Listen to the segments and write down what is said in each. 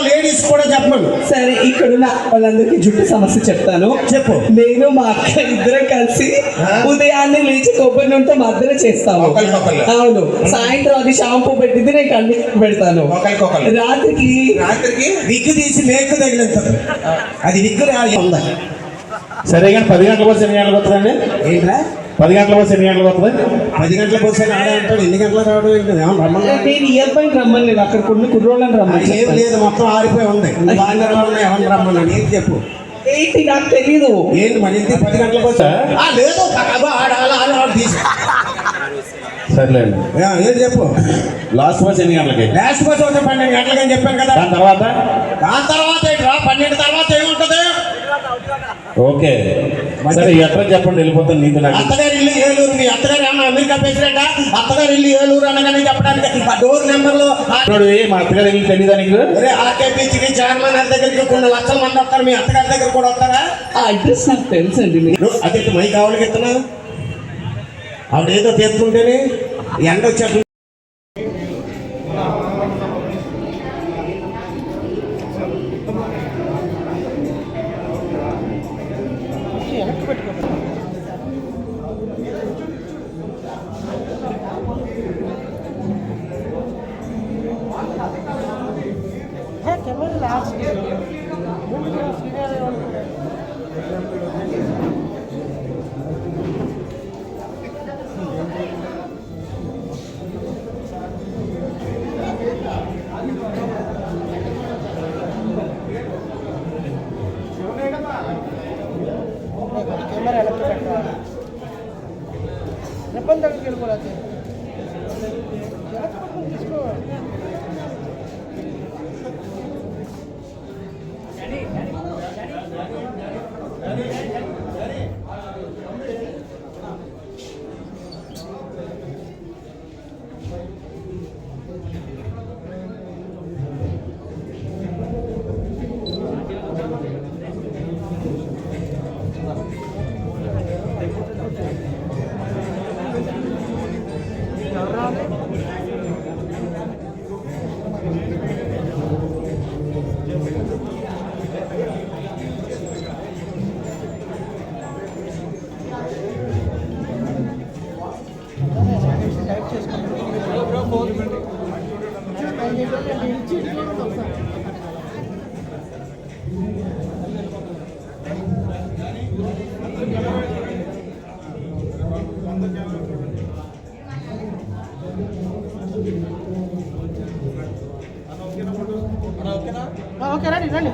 Ladies కూడా చెప్పండి. సరే, ఇక్కడ వాళ్ళందరికీ జుట్టు సమస్య చెప్తాను. చెప్పు. నేను మా అక్క ఇద్దరం కలిసి ఉదయాన్నే లేచి కొబ్బరి నూనెతో మద్దన చేస్తాము. అవును, సాయంత్రం అది షాంపూ పెట్టింది నేను కన్నీ పెడతాను. రాత్రికి విగ్గు తీసి మేకు తగిలింది. అది విగ్గు ఉందా? సరే, కానీ 10 గంటల కోసం ఎన్ని గంటలకు వస్తుందండి? ఏంట్రా 10 గంటల కోసం ఎన్ని గంటలకు వస్తుంది? 10 గంటల కోసం ఆడంటాడు. ఎన్ని గంటలకు రావడం ఏంటి? నేను ఇయర్ పైన రమ్మని లేదు, అక్కడ కొన్ని కుర్రోళ్ళని రమ్మని. ఏం లేదు, మొత్తం ఆరిపోయి ఉంది. ఎవరిని రమ్మని ఏంటి చెప్పు. ఏంటి నాకు తెలీదు. ఏంటి మరి 10 గంటల కోసం? లేదు, తీసు. సర్లేండి, ఏంటి చెప్పు. లాస్ట్ బస్ ఎన్ని గంటలకి? లాస్ట్ బస్ అయితే 12 గంటలకి అని చెప్పాను కదా. దాని తర్వాత 12 తర్వాత ఏముంటది? ఓకే, సరే, అడ్రస్ చెప్పండి, వెళ్ళిపోతాను. నీకు అత్తగారి ఇల్లు ఏలూరు. మీ అత్తగారు ఏమన్నా అమెరికా ప్రెసిడెంట్? అత్తగారి ఇల్లు ఏలూరు అనగానే చెప్పడానికి డోర్ నెంబర్లు. మా అత్తగారి ఇల్లు తెలీదా నీకు? ఆర్కేపీసీకి చైర్మన్ దగ్గరికి కొన్ని లక్షల మంది వస్తారు. మీ అత్తగారి దగ్గర కూడా వస్తారా? ఆ అడ్రస్ నాకు తెలుసండి. అదే మై కావాలకి ఎత్తున్నా ఆవిడ ఏదో తీస్తుంటేనే ఎండ వచ్చేట్టు. ఓకే, రండి రండి.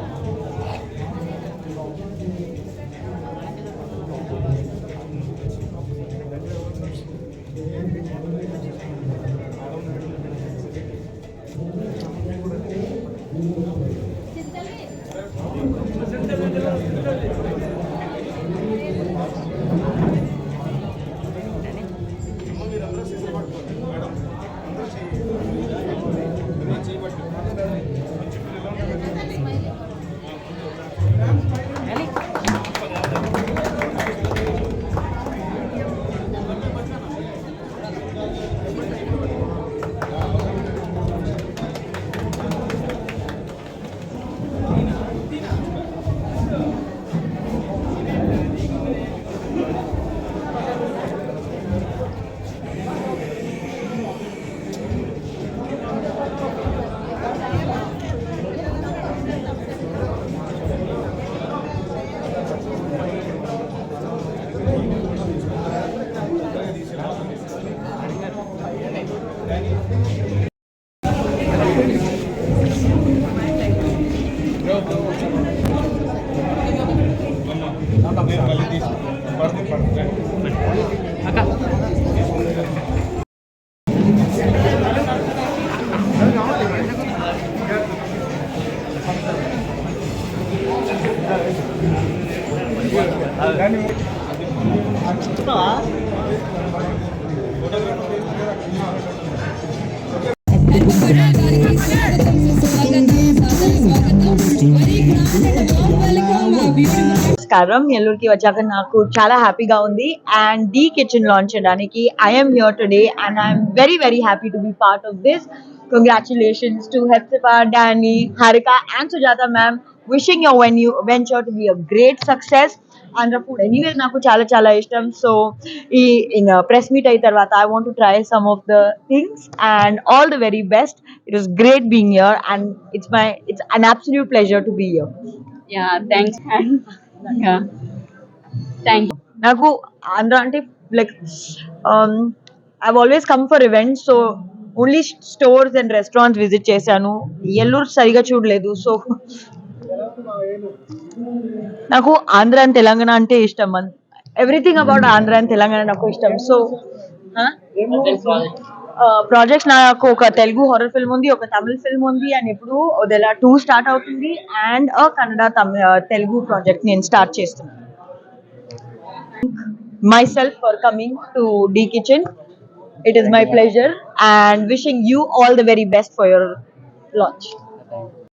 నమస్కారం ఎల్లూరికి వచ్చాక నాకు చాలా హ్యాపీగా ఉంది అండ్ ది కిచెన్ లాంచ్ చేయడానికి I'm here today and I'm very very happy to be part of this congratulations to Hepsiba Danny Harika and Sujatha ma'am wishing your venture to be a great success Andhra food anyway నాకు చాలా చాలా ఇష్టం so ఈ press meet అయిన తర్వాత I want to try some of the things and all the very best it was great being here and it's an absolute pleasure to be here Yeah, thanks. Yeah, thank you. నాకు ఆంధ్ర అంటే like I always come for events so only stores and restaurants visit చేశాను ఎల్లూరు సరిగా చూడలేదు so నాకు Andhra and Telangana అంటే ఇష్టం everything about Andhra and Telangana నాకు ఇష్టం సో ప్రాజెక్ట్స్ నాకు ఒక తెలుగు హారర్ ఫిల్మ్ ఉంది ఒక తమిళ ఫిల్మ్ ఉంది అండ్ ఇప్పుడు వదిలా 2 స్టార్ట్ అవుతుంది అండ్ కన్నడ తెలుగు ప్రాజెక్ట్ నేను స్టార్ట్ చేస్తున్నాను myself for coming to D Kitchen. It is my pleasure and wishing you all the very best for your launch.